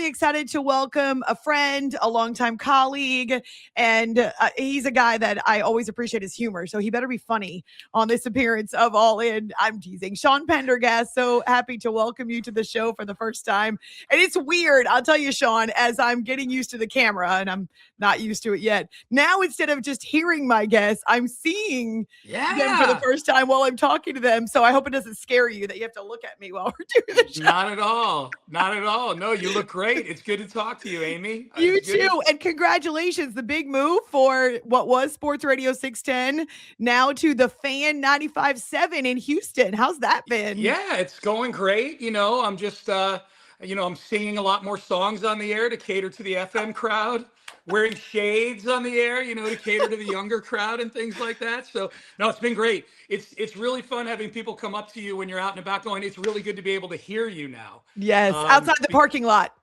excited to welcome a friend, a longtime colleague, and he's a guy that I always appreciate his humor. So he better be funny on this appearance of All In. I'm teasing. Sean Pendergast, so happy to welcome you to the show for the first time. And it's weird, I'll tell you, Sean, as I'm getting used to the camera, and I'm not used to it yet. Now, instead of just hearing my guests, I'm seeing them for the first time while I'm talking to them. So I hope it doesn't scare you that you have to look at me while we're doing the show. Not at all. Not at all. No, you look great. It's good to talk to you, Amy. You too. And congratulations. The big move for what was Sports Radio 610 now to the Fan 95.7 in Houston. How's that been? Yeah, it's going great. I'm just, I'm singing a lot more songs on the air to cater to the FM crowd. Wearing shades on the air, to cater to the younger crowd and things like that. So, no, it's been great. It's really fun having people come up to you when you're out and about going, it's really good to be able to hear you now. Yes, outside the parking lot.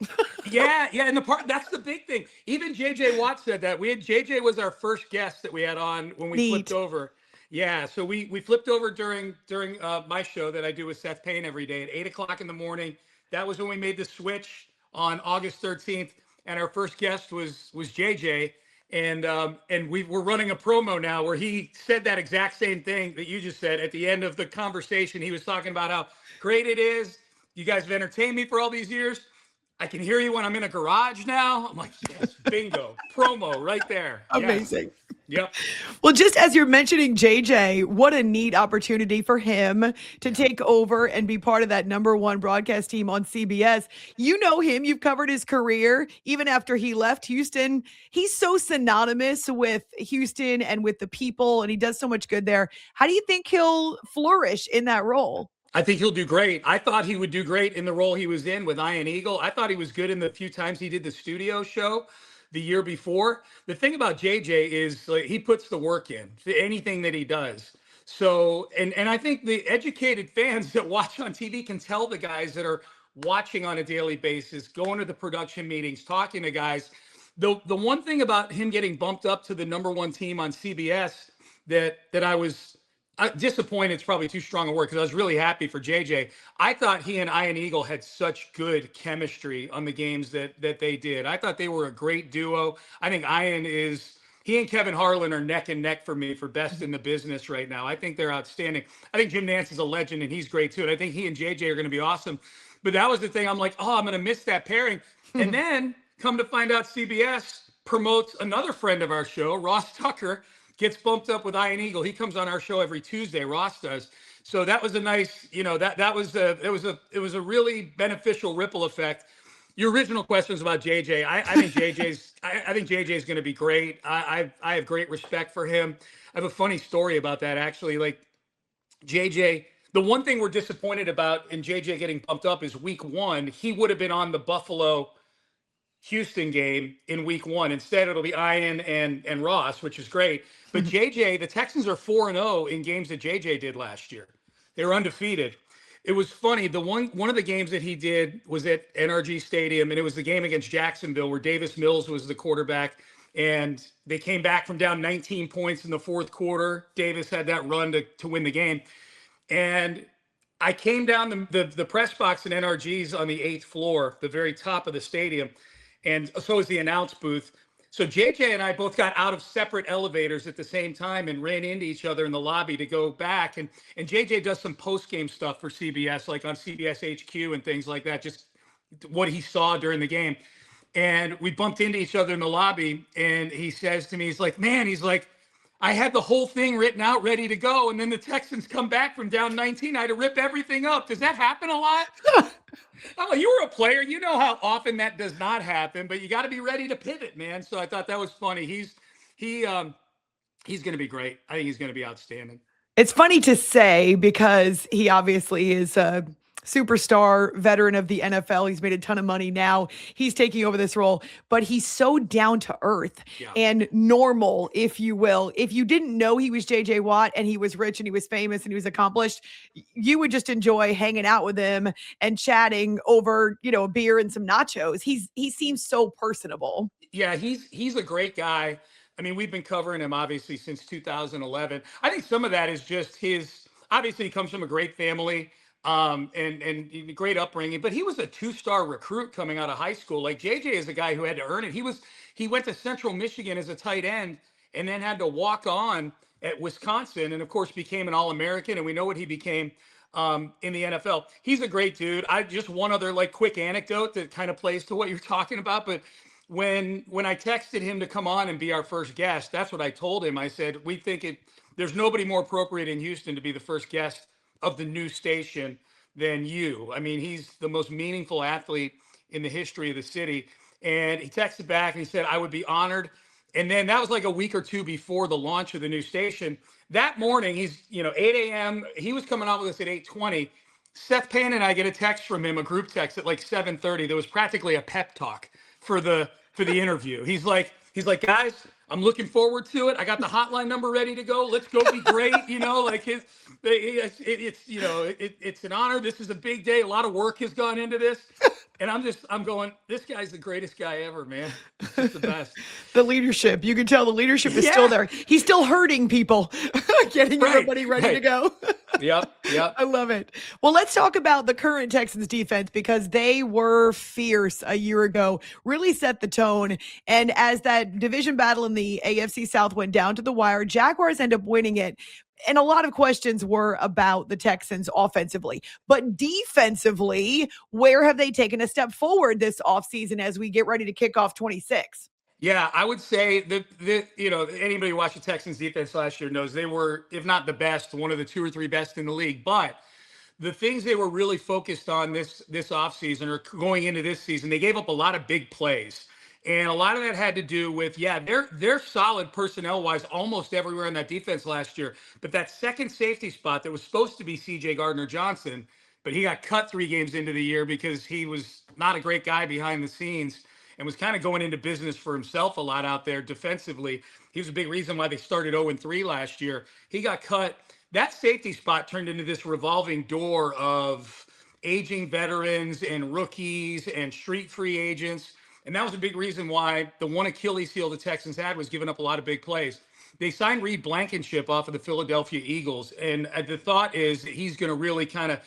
Yeah, in the park. That's the big thing. Even JJ Watt said that. JJ was our first guest that we had on when we flipped over. Yeah, so we flipped over during my show that I do with Seth Payne every day at 8 o'clock in the morning. That was when we made the switch on August 13th. And our first guest was JJ, and we're running a promo now where he said that exact same thing that you just said at the end of the conversation. He was talking about how great it is. You guys have entertained me for all these years. I can hear you when I'm in a garage now. I'm like, yes, bingo, promo right there. Amazing. Yep. Well, just as you're mentioning JJ, what a neat opportunity for him to take over and be part of that number one broadcast team on CBS. You know him. You've covered his career. Even after he left Houston, he's so synonymous with Houston and with the people, and he does so much good there. How do you think he'll flourish in that role? I think he'll do great. I thought he would do great in the role he was in with Ian Eagle. I thought he was good in the few times he did the studio show the year before. The thing about JJ is like, he puts the work in to anything that he does. So, and I think the educated fans that watch on TV can tell the guys that are watching on a daily basis, going to the production meetings, talking to guys. The one thing about him getting bumped up to the number one team on CBS that I was disappointed, it's probably too strong a word, because I was really happy for JJ. I thought he and Ian Eagle had such good chemistry on the games that they did. I thought they were a great duo. I think he and Kevin Harlan are neck and neck for me for best in the business right now. I think they're outstanding. I think Jim Nantz is a legend and he's great too. And I think he and JJ are going to be awesome. But that was the thing. I'm like, I'm going to miss that pairing. And then come to find out CBS promotes another friend of our show, Ross Tucker, gets bumped up with Ian Eagle. He comes on our show every Tuesday. Ross does. So that was a nice, it was a really beneficial ripple effect. Your original question was about JJ. I think JJ's going to be great. I have great respect for him. I have a funny story about that actually. Like JJ, the one thing we're disappointed about in JJ getting bumped up is week one. He would have been on the Buffalo Houston game in week one. Instead, it'll be Ian and Ross, which is great. But JJ, the Texans are 4-0 in games that JJ did last year. They were undefeated. It was funny. The one of the games that he did was at NRG Stadium, and it was the game against Jacksonville where Davis Mills was the quarterback, and they came back from down 19 points in the fourth quarter. Davis had that run to win the game. And I came down the press box in NRG's on the 8th floor, the very top of the stadium. And so is the announce booth. So JJ and I both got out of separate elevators at the same time and ran into each other in the lobby to go back. And JJ does some post-game stuff for CBS, like on CBS HQ and things like that, just what he saw during the game. And we bumped into each other in the lobby. And he says to me, he's like, I had the whole thing written out, ready to go. And then the Texans come back from down 19. I had to rip everything up. Does that happen a lot? Oh, you were a player. You know how often that does not happen, but you got to be ready to pivot, man. So I thought that was funny. He's going to be great. I think he's going to be outstanding. It's funny to say because he obviously is a superstar veteran of the NFL. He's made a ton of money now. He's taking over this role, but he's so down to earth and normal, if you will. If you didn't know he was JJ Watt and he was rich and he was famous and he was accomplished, you would just enjoy hanging out with him and chatting over, a beer and some nachos. He seems so personable. Yeah, he's a great guy. I mean, we've been covering him obviously since 2011. I think some of that is just obviously he comes from a great family. and great upbringing. But he was a 2-star recruit coming out of high school. Like JJ is a guy who had to earn it. He went to Central Michigan as a tight end and then had to walk on at Wisconsin, and of course became an All-American. And we know what he became in the NFL. He's a great dude. I just one other like quick anecdote that kind of plays to what you're talking about, but when I texted him to come on and be our first guest, that's what I told him. I said, there's nobody more appropriate in Houston to be the first guest of the new station than you. I mean, he's the most meaningful athlete in the history of the city. And he texted back and he said, I would be honored. And then that was like a week or two before the launch of the new station. That morning, 8 a.m. He was coming on with us at 8:20. Seth Payne and I get a text from him, a group text at like 7:30. There was practically a pep talk for the interview. He's like, guys, I'm looking forward to it. I got the hotline number ready to go. Let's go be great. It's an honor. This is a big day. A lot of work has gone into this. And I'm going, this guy's the greatest guy ever, man. He's the best. The leadership. You can tell the leadership is still there. He's still hurting people, getting everybody ready to go. Yep. I love it. Well, let's talk about the current Texans defense because they were fierce a year ago, really set the tone. And as that division battle in the AFC South went down to the wire, Jaguars end up winning it. And a lot of questions were about the Texans offensively. But defensively, where have they taken a step forward this offseason as we get ready to kick off 26? Yeah, I would say that anybody who watched the Texans defense last year knows they were, if not the best, one of the 2 or 3 best in the league. But the things they were really focused on this offseason or going into this season, they gave up a lot of big plays. And a lot of that had to do with, they're solid personnel-wise almost everywhere in that defense last year. But that second safety spot that was supposed to be C.J. Gardner-Johnson, but he got cut 3 games into the year because he was not a great guy behind the scenes and was kind of going into business for himself a lot out there defensively. He was a big reason why they started 0-3 last year. He got cut. That safety spot turned into this revolving door of aging veterans and rookies and street free agents. And that was a big reason why the one Achilles heel the Texans had was giving up a lot of big plays. They signed Reed Blankenship off of the Philadelphia Eagles. And the thought is that he's going to really kind of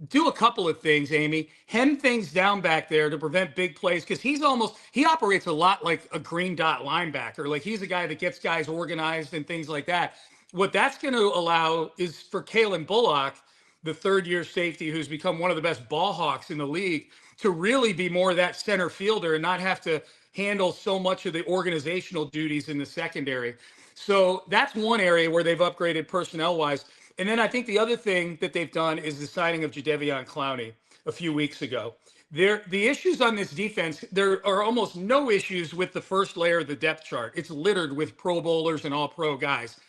do a couple of things, Amy. Hem things down back there to prevent big plays because he operates a lot like a green dot linebacker. Like he's a guy that gets guys organized and things like that. What that's going to allow is for Kalen Bullock, the third-year safety who's become one of the best ball hawks in the league, to really be more of that center fielder and not have to handle so much of the organizational duties in the secondary. So that's one area where they've upgraded personnel-wise. And then I think the other thing that they've done is the signing of Jadeveon Clowney a few weeks ago. The issues on this defense, there are almost no issues with the first layer of the depth chart. It's littered with Pro Bowlers and all-pro guys.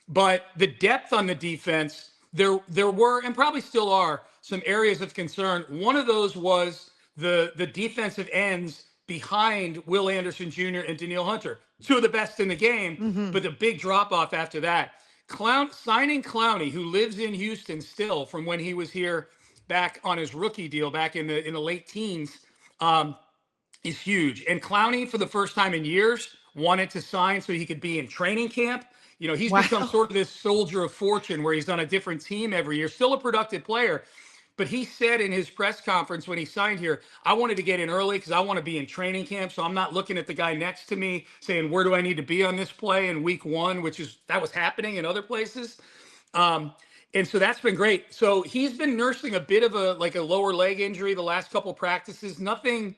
But the depth on the defense, there were and probably still are some areas of concern. One of those was the defensive ends behind Will Anderson Jr. and Daniil Hunter, 2 of the best in the game, but the big drop off after that. Signing Clowney, who lives in Houston still from when he was here back on his rookie deal back in the late teens, is huge. And Clowney, for the first time in years, wanted to sign so he could be in training camp. He's become sort of this soldier of fortune where he's on a different team every year, still a productive player. But he said in his press conference when he signed here, I wanted to get in early because I want to be in training camp. So I'm not looking at the guy next to me saying, where do I need to be on this play in week 1, that was happening in other places. And so that's been great. So he's been nursing a bit of a lower leg injury the last couple of practices. Nothing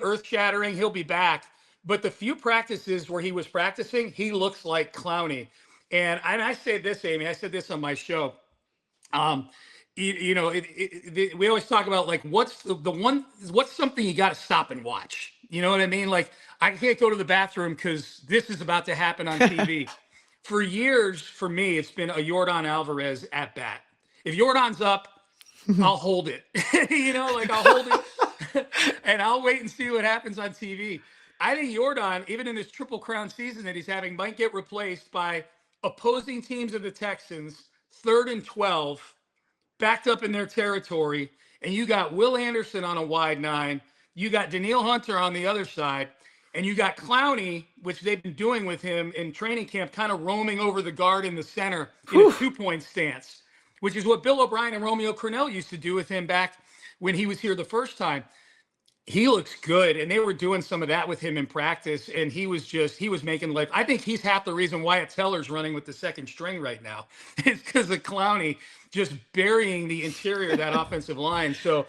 earth shattering. He'll be back. But the few practices where he was practicing, he looks like Clowney. And I say this, Amy, I said this on my show. We always talk about what's something you got to stop and watch. You know what I mean? Like I can't go to the bathroom because this is about to happen on TV. For years, for me, it's been a Jordan Alvarez at bat. If Jordan's up, I'll hold it. I'll hold it and I'll wait and see what happens on TV. I think Jordan, even in this Triple Crown season that he's having, might get replaced by opposing teams of the Texans, 3rd and 12, backed up in their territory, and you got Will Anderson on a wide 9, you got Daniil Hunter on the other side, and you got Clowney, which they've been doing with him in training camp, kind of roaming over the guard in the center in a 2-point stance. which is what Bill O'Brien and Romeo Crennel used to do with him back when he was here the first time. He looks good, and they were doing some of that with him in practice, and he was making life. I think he's half the reason Wyatt Teller's running with the second string right now. It's because of Clowney just burying the interior of that offensive line. So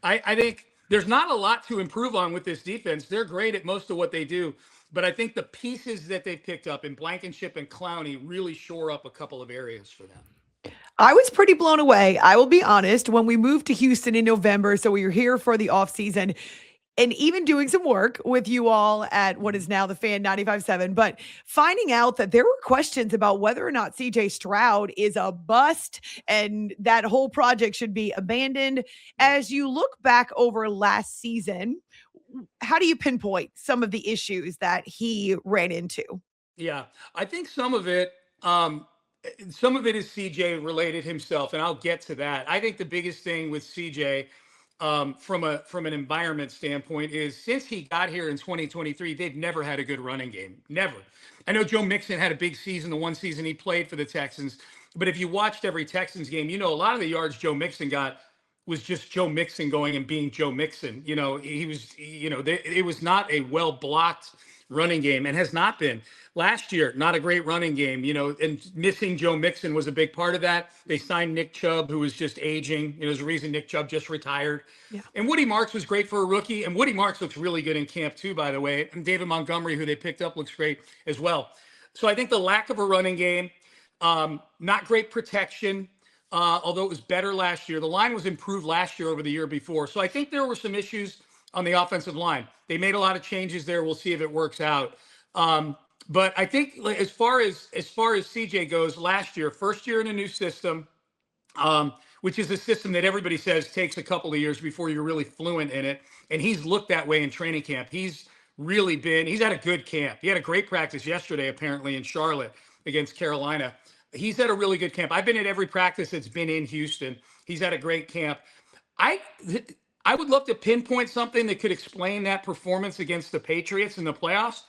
I think there's not a lot to improve on with this defense. They're great at most of what they do, but I think the pieces that they've picked up in Blankenship and Clowney really shore up a couple of areas for them. I was pretty blown away. I will be honest, when we moved to Houston in November, so we were here for the offseason and even doing some work with you all at what is now the Fan 95.7, but finding out that there were questions about whether or not CJ Stroud is a bust and that whole project should be abandoned. As you look back over last season, how do you pinpoint some of the issues that he ran into? Yeah, I think some of it is CJ related himself, and I'll get to that. I think the biggest thing with CJ from an environment standpoint is since he got here in 2023, they've never had a good running game. Never. I know Joe Mixon had a big season, the one season he played for the Texans, but if you watched every Texans game, a lot of the yards Joe Mixon got was just Joe Mixon going and being Joe Mixon. It was not a well blocked running game and has not been. Last year, not a great running game, and missing Joe Mixon was a big part of that. They signed Nick Chubb, who was just aging. There's a reason Nick Chubb just retired. Yeah. And Woody Marks was great for a rookie. And Woody Marks looks really good in camp too, by the way. And David Montgomery, who they picked up, looks great as well. So I think the lack of a running game, not great protection, although it was better last year. The line was improved last year over the year before. So I think there were some issues on the offensive line. They made a lot of changes there. We'll see if it works out. But I think as far as CJ goes, last year, first year in a new system, which is a system that everybody says takes a couple of years before you're really fluent in it. And he's looked that way in training camp. He's had a good camp. He had a great practice yesterday, apparently, in Charlotte against Carolina. He's had a really good camp. I've been at every practice that's been in Houston. He's had a great camp. I would love to pinpoint something that could explain that performance against the Patriots in the playoffs.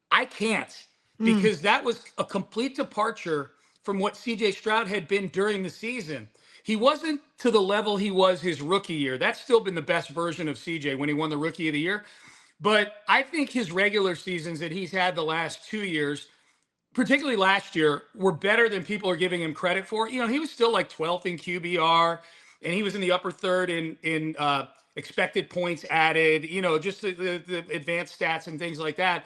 I can't, because that was a complete departure from what CJ Stroud had been during the season. He wasn't to the level he was his rookie year. That's still been the best version of CJ when he won the Rookie of the Year. But I think his regular seasons that he's had the last 2 years, particularly last year, were better than people are giving him credit for. He was still like 12th in QBR, and he was in the upper third in expected points added, just the advanced stats and things like that.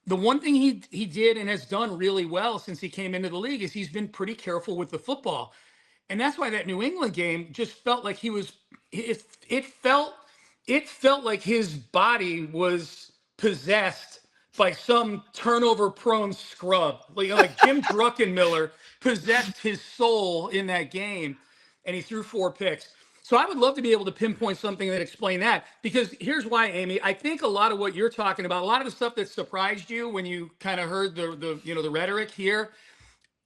The one thing he did and has done really well since he came into the league is he's been pretty careful with the football. And that's why that New England game just felt like it felt like his body was possessed by some turnover-prone scrub. Like Jim Druckenmiller possessed his soul in that game, and he threw 4 picks. So I would love to be able to pinpoint something that explain that, because here's why, Amy. I think a lot of what you're talking about, a lot of the stuff that surprised you when you kind of heard the rhetoric here,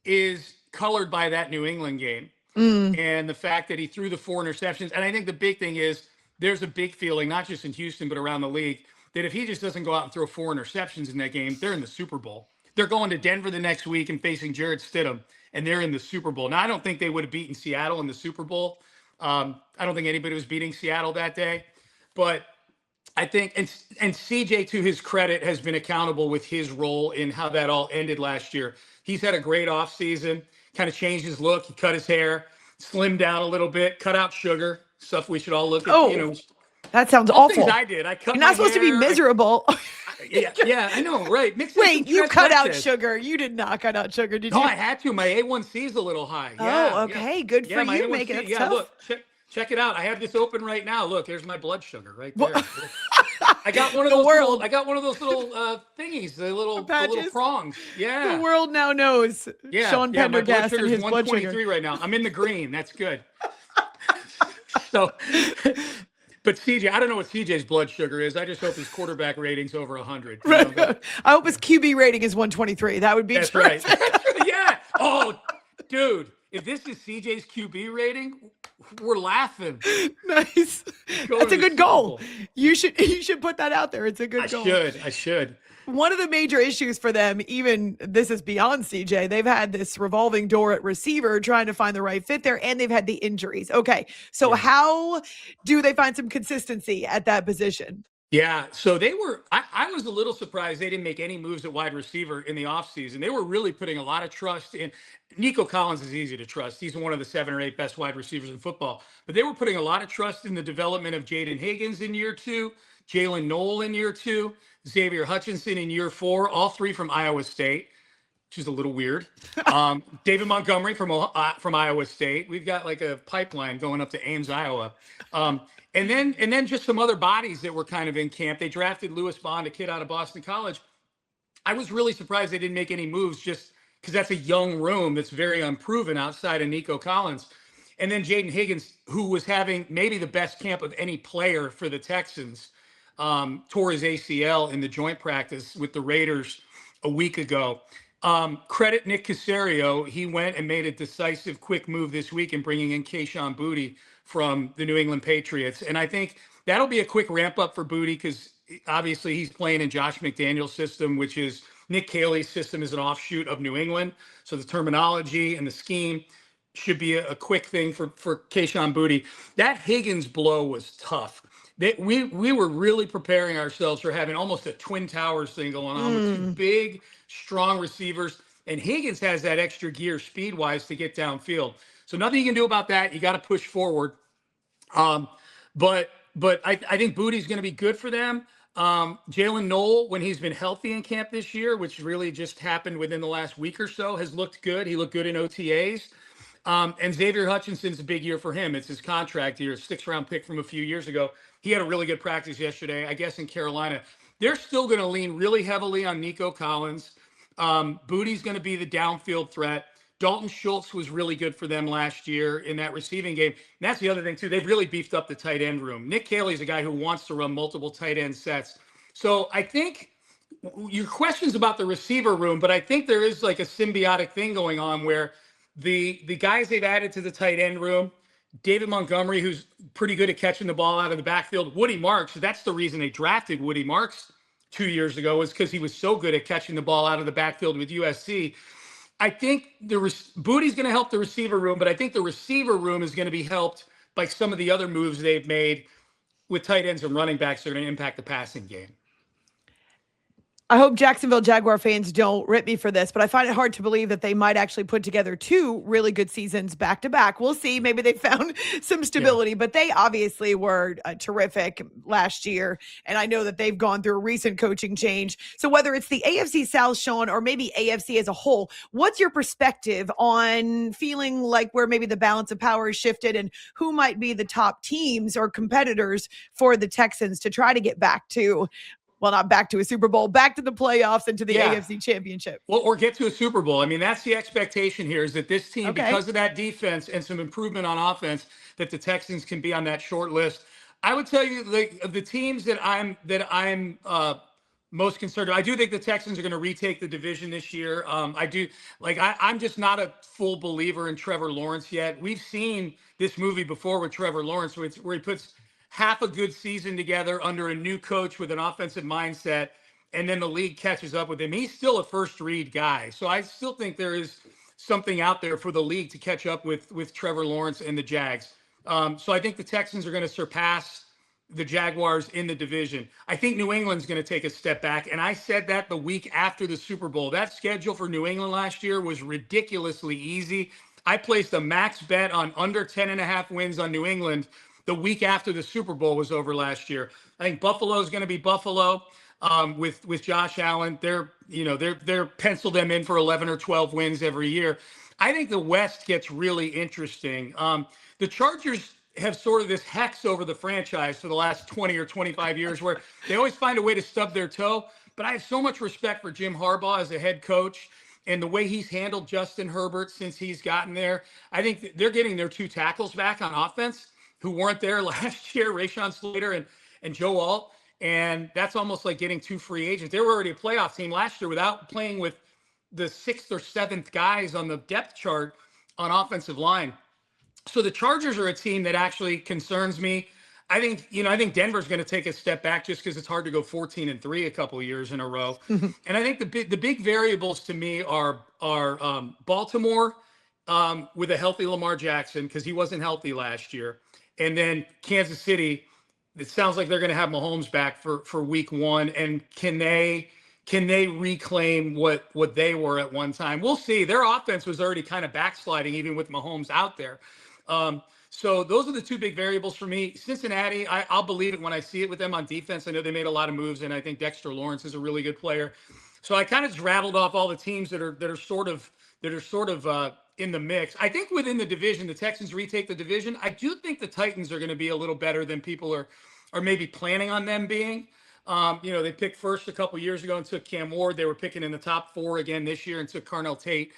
is colored by that New England game and the fact that he threw the 4 interceptions. And I think the big thing is there's a big feeling, not just in Houston but around the league, that if he just doesn't go out and throw 4 interceptions in that game, they're in the Super Bowl. They're going to Denver the next week and facing Jarrett Stidham, and they're in the Super Bowl. Now, I don't think they would have beaten Seattle in the Super Bowl. I don't think anybody was beating Seattle that day, but I think, and CJ, to his credit, has been accountable with his role in how that all ended last year. He's had a great offseason, kind of changed his look. He cut his hair, slimmed down a little bit, cut out sugar, stuff we should all look at. Oh, that sounds awful. Things I did. I cut. You're not supposed to be miserable. Yeah, I know, right? Wait, you cut out sugar. You did not cut out sugar, did you? No, I had to. My A1C is a little high. Oh, okay. Good for you. Make it tough. Look, check it out. I have this open right now. Look, there's my blood sugar right there. I got one of those little thingies, the little prongs. Yeah. The world now knows. Yeah. Sean Pendergast and his blood sugar. 123 right now. I'm in the green. That's good. So, but CJ, I don't know what CJ's blood sugar is. I just hope his quarterback rating's over 100. Right. I hope his QB rating is 123. That would be That's right. Yeah. Oh, dude, if this is CJ's QB rating, We're laughing. Nice. Go That's to a the good Super goal. Bowl. You should put that out there. It's a good goal. I should. One of the major issues for them, even this is beyond CJ, they've had this revolving door at receiver trying to find the right fit there, and they've had the injuries. Okay, so Yeah. how do they find some consistency at that position? Yeah, so I was a little surprised they didn't make any moves at wide receiver in the offseason. They were really putting a lot of trust in Nico Collins is easy to trust. He's one of the 7 or 8 best wide receivers in football. But they were putting a lot of trust in the development of Jaden Higgins in year 2, Jalen Noel in year 2, Xavier Hutchinson in year 4, all 3 from Iowa State, which is a little weird. David Montgomery from Iowa State. We've got like a pipeline going up to Ames, Iowa. And then just some other bodies that were kind of in camp. They drafted Lewis Bond, a kid out of Boston College. I was really surprised they didn't make any moves just because that's a young room that's very unproven outside of Nico Collins. And then Jaden Higgins, who was having maybe the best camp of any player for the Texans, tore his ACL in the joint practice with the Raiders a week ago. Credit Nick Caserio. He went and made a decisive, quick move this week in bringing in Kayshon Boutte from the New England Patriots. And I think that'll be a quick ramp up for Boutte because obviously he's playing in Josh McDaniel's system, which is Nick Caley's system is an offshoot of New England. So the terminology and the scheme should be a quick thing for Kayshon Boutte. That Higgins blow was tough. We were really preparing ourselves for having almost a Twin Towers thing going on with 2 big, strong receivers. And Higgins has that extra gear speed-wise to get downfield. So nothing you can do about that. You got to push forward. But I think Boutte's going to be good for them. Jalen Noel, when he's been healthy in camp this year, which really just happened within the last week or so, has looked good. He looked good in OTAs. And Xavier Hutchinson's a big year for him. It's his contract year, 6th-round pick from a few years ago. He had a really good practice yesterday, I guess, in Carolina. They're still going to lean really heavily on Nico Collins. Boutte's going to be the downfield threat. Dalton Schultz was really good for them last year in that receiving game. And that's the other thing, too. They've really beefed up the tight end room. Nick Caley's a guy who wants to run multiple tight end sets. So I think your question's about the receiver room, but I think there is like a symbiotic thing going on where the guys they've added to the tight end room, David Montgomery, who's pretty good at catching the ball out of the backfield, Woody Marks, that's the reason they drafted Woody Marks 2 years ago, was because he was so good at catching the ball out of the backfield with USC. I think Boutte's going to help the receiver room, but I think the receiver room is going to be helped by some of the other moves they've made with tight ends and running backs that are going to impact the passing game. I hope Jacksonville Jaguar fans don't rip me for this, but I find it hard to believe that they might actually put together 2 really good seasons back to back. We'll see. Maybe they found some stability, but they obviously were terrific last year. And I know that they've gone through a recent coaching change. So whether it's the AFC South, Sean, or maybe AFC as a whole, what's your perspective on feeling like where maybe the balance of power has shifted and who might be the top teams or competitors for the Texans to try to get back to, well, not back to a Super Bowl, back to the playoffs and to the AFC Championship? Well, or get to a Super Bowl. I mean, that's the expectation here, is that this team, because of that defense and some improvement on offense, that the Texans can be on that short list. I would tell you, like, of the teams that I'm most concerned about, I do think the Texans are going to retake the division this year. I'm just not a full believer in Trevor Lawrence yet. We've seen this movie before with Trevor Lawrence, where he puts half a good season together under a new coach with an offensive mindset, and then the league catches up with him. He's still a first read guy. So I still think there is something out there for the league to catch up with Trevor Lawrence and the Jags. So I think the Texans are going to surpass the Jaguars in the division. I think New England's going to take a step back. And I said that the week after the Super Bowl. That schedule for New England last year was ridiculously easy. I placed a max bet on under 10.5 wins on New England the week after the Super Bowl was over last year. I think Buffalo is going to be Buffalo with Josh Allen. They're penciled them in for 11 or 12 wins every year. I think the West gets really interesting. The Chargers have sort of this hex over the franchise for the last 20 or 25 years where they always find a way to stub their toe. But I have so much respect for Jim Harbaugh as a head coach and the way he's handled Justin Herbert since he's gotten there. I think they're getting their 2 tackles back on offense who weren't there last year, Rashawn Slater and Joe Alt. And that's almost like getting 2 free agents. They were already a playoff team last year without playing with the 6th or 7th guys on the depth chart on offensive line. So the Chargers are a team that actually concerns me. I think Denver's going to take a step back just because it's hard to go 14-3 a couple of years in a row. And I think the big variables to me are Baltimore with a healthy Lamar Jackson, because he wasn't healthy last year, and then Kansas City. It sounds like they're going to have Mahomes back for week 1, and can they reclaim what they were at one time? We'll see. Their offense was already kind of backsliding even with Mahomes out there. So those are the two big variables for me. Cincinnati, I'll believe it when I see it with them on defense. I know they made a lot of moves, and I think Dexter Lawrence is a really good player. So I kind of just rattled off all the teams that are sort of in the mix. I think within the division, the Texans retake the division. I do think the Titans are going to be a little better than people are maybe planning on them being. They picked first a couple years ago and took Cam Ward. They were picking in the top 4 again this year and took Carnell Tate.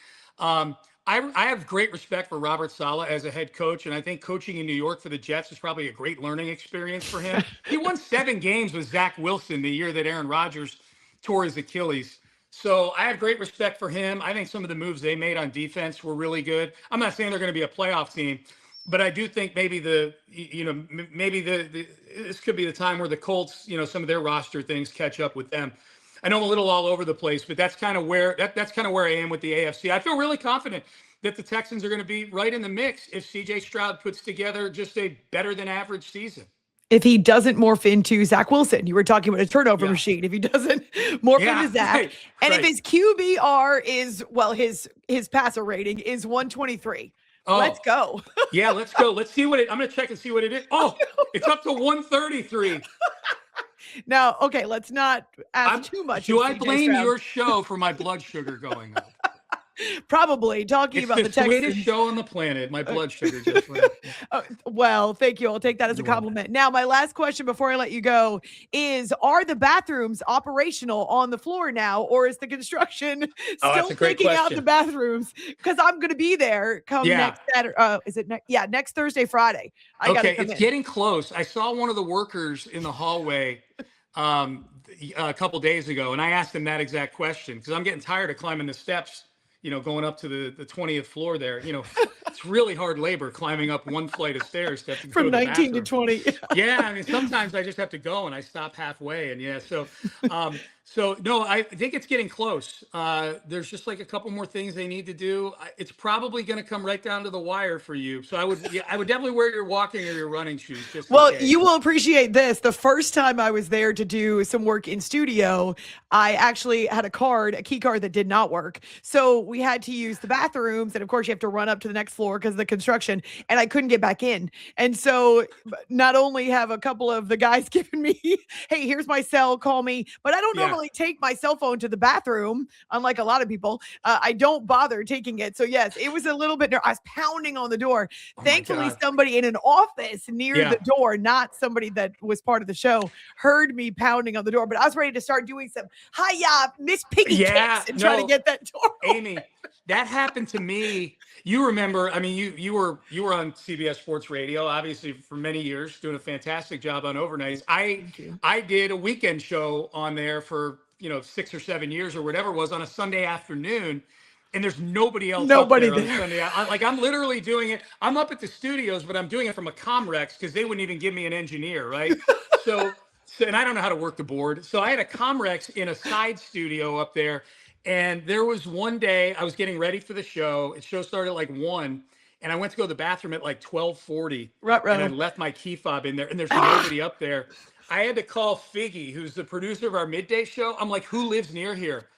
I have great respect for Robert Saleh as a head coach, and I think coaching in New York for the Jets is probably a great learning experience for him. He won 7 games with Zach Wilson the year that Aaron Rodgers tore his Achilles. So I have great respect for him. I think some of the moves they made on defense were really good. I'm not saying they're going to be a playoff team, but I do think maybe this could be the time where the Colts, some of their roster things catch up with them. I know I'm a little all over the place, but that's kind of where I am with the AFC. I feel really confident that the Texans are going to be right in the mix if CJ Stroud puts together just a better than average season. If he doesn't morph into Zach Wilson, you were talking about a turnover machine. If he doesn't morph into Zach, right. If his QBR is, his passer rating is 123. Let's go. Yeah, let's go. Let's see I'm going to check and see what it is. Oh, it's up to 133. Now, okay, let's not ask too much. Do I blame your show for my blood sugar going up? Probably. Talking about the Texans. It's the sweetest show on the planet. My blood sugar just went up. Well, thank you. I'll take that as a compliment. Now, my last question before I let you go is, are the bathrooms operational on the floor now, or is the construction still taking out the bathrooms? Because I'm going to be there next Saturday. Is it next? Yeah, next Thursday, Friday. It's getting close. I saw one of the workers in the hallway a couple days ago, and I asked him that exact question because I'm getting tired of climbing the steps, going up to the 20th floor there. It's really hard labor climbing up one flight of stairs to from 19 to 20. Yeah, I mean, sometimes I just have to go and I stop halfway, and so no, I think it's getting close. There's just like a couple more things they need to do. It's probably going to come right down to the wire for you. So I would definitely wear your walking or your running shoes. You will appreciate this. The first time I was there to do some work in studio, I actually had a key card that did not work. So we had to use the bathrooms. And of course you have to run up to the next floor because of the construction, and I couldn't get back in. And so not only have a couple of the guys given me, hey, here's my cell, call me, but I don't normally take my cell phone to the bathroom, unlike a lot of people. I don't bother taking it. So yes, it was a little bit I was pounding on the door. Thankfully, somebody in an office near the door, not somebody that was part of the show, heard me pounding on the door. But I was ready to start doing some Miss Piggy kicks and try to get that door Amy, that happened to me. You remember, I mean, you were on CBS Sports Radio, obviously, for many years, doing a fantastic job on overnights. I did a weekend show on there for 6 or 7 years or whatever it was, on a Sunday afternoon, and there's nobody else up there on Sunday. I'm literally doing it. I'm up at the studios, but I'm doing it from a Comrex because they wouldn't even give me an engineer, right? So and I don't know how to work the board. So I had a Comrex in a side studio up there. And there was one day I was getting ready for the show. The show started at like 1, and I went to go to the bathroom at like 12:40. And I left my key fob in there, and there's nobody up there. I had to call Figgy, who's the producer of our midday show. I'm like, who lives near here?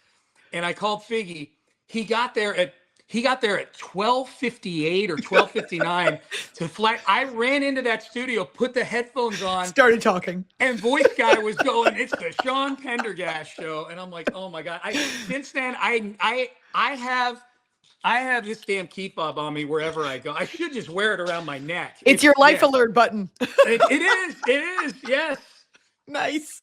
And I called Figgy. He got there at 12:58 or 12:59 to fly. I ran into that studio, put the headphones on, started talking, and voice guy was going, "It's the Sean Pendergast show," and I'm like, "Oh my god!" Since then, I have this damn key fob on me wherever I go. I should just wear it around my neck. It's your life alert button. It is. Yes. Nice.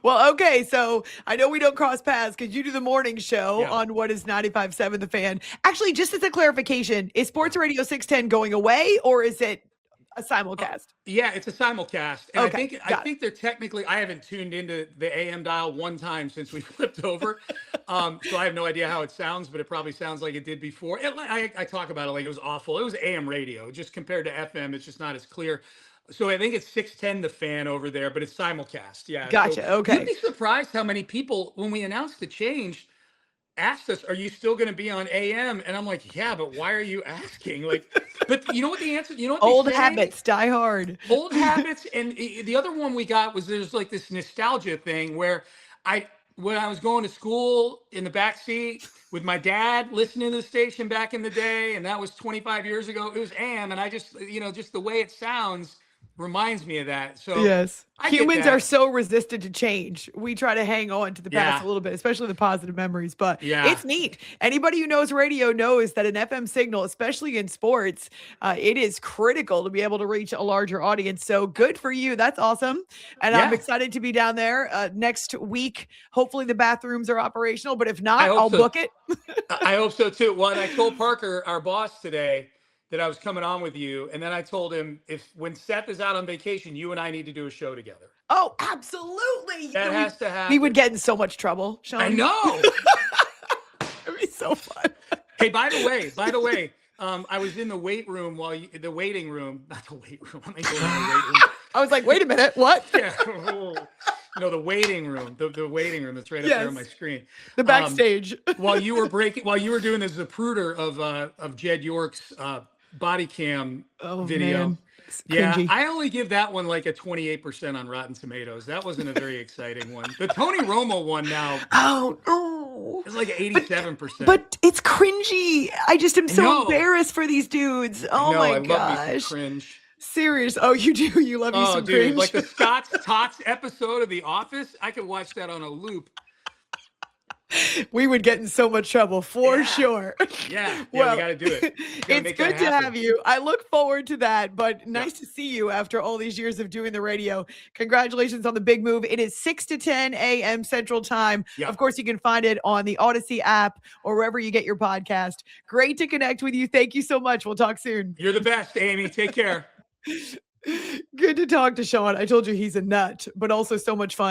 Well, okay. So I know we don't cross paths because you do the morning show on what is 95.7 The Fan. Actually, just as a clarification, is Sports Radio 610 going away, or is it A simulcast. Yeah, it's a simulcast. And Okay, I think they're technically, I haven't tuned into the AM dial one time since we flipped over. So I have no idea how it sounds, but it probably sounds like it did before. I talk about it like it was awful. It was AM radio. Just compared to FM, it's just not as clear. So I think it's 610 the fan over there, but it's simulcast. Yeah. Gotcha. So Okay. you'd be surprised how many people, when we announced the change, asked us, are you still going to be on AM? And I'm like, yeah, but why are you asking? Like, but you know what the answer, you know what Old they say? habits die hard. Old habits. And the other one we got was there's like this nostalgia thing where when I was going to school in the back seat with my dad listening to the station back in the day, and that was 25 years ago, it was AM. And I just, just the way it sounds reminds me of that. So yes, humans are so resistant to change. We try to hang on to the past a little bit, especially the positive memories, but it's neat. Anybody who knows radio knows that an FM signal, especially in sports, it is critical to be able to reach a larger audience. So good for you. That's awesome. And I'm excited to be down there next week. Hopefully the bathrooms are operational, but if not, I'll book it. I hope so too. Well, I told Parker, our boss today, that I was coming on with you. And then I told him, when Seth is out on vacation, you and I need to do a show together. Oh, absolutely. That has to happen. We would get in so much trouble, Sean. I know. It'd be so fun. Hey, by the way, I was in the waiting room. Not the weight room. I'm in the weight room. I was like, wait a minute, what? Yeah. No, the waiting room. The waiting room that's right up there on my screen. The backstage. While you were doing the Zapruder of Jed York's body cam video. Man. Yeah, I only give that one like a 28% on Rotten Tomatoes. That wasn't a very exciting one. The Tony Romo one now. Oh no, it's like 87%. But it's cringy. I just am so embarrassed for these dudes. Oh my gosh, I love me some cringe. Serious? Oh, you do. You love me some cringe. Like the Scott's Tots episode of The Office. I could watch that on a loop. We would get in so much trouble for sure. Yeah, well, we got to do it. It's good to have you. I look forward to that, but nice to see you after all these years of doing the radio. Congratulations on the big move. It is 6 to 10 a.m. Central Time. Yep. Of course, you can find it on the Odyssey app or wherever you get your podcast. Great to connect with you. Thank you so much. We'll talk soon. You're the best, Amy. Take care. Good to talk to Sean. I told you he's a nut, but also so much fun.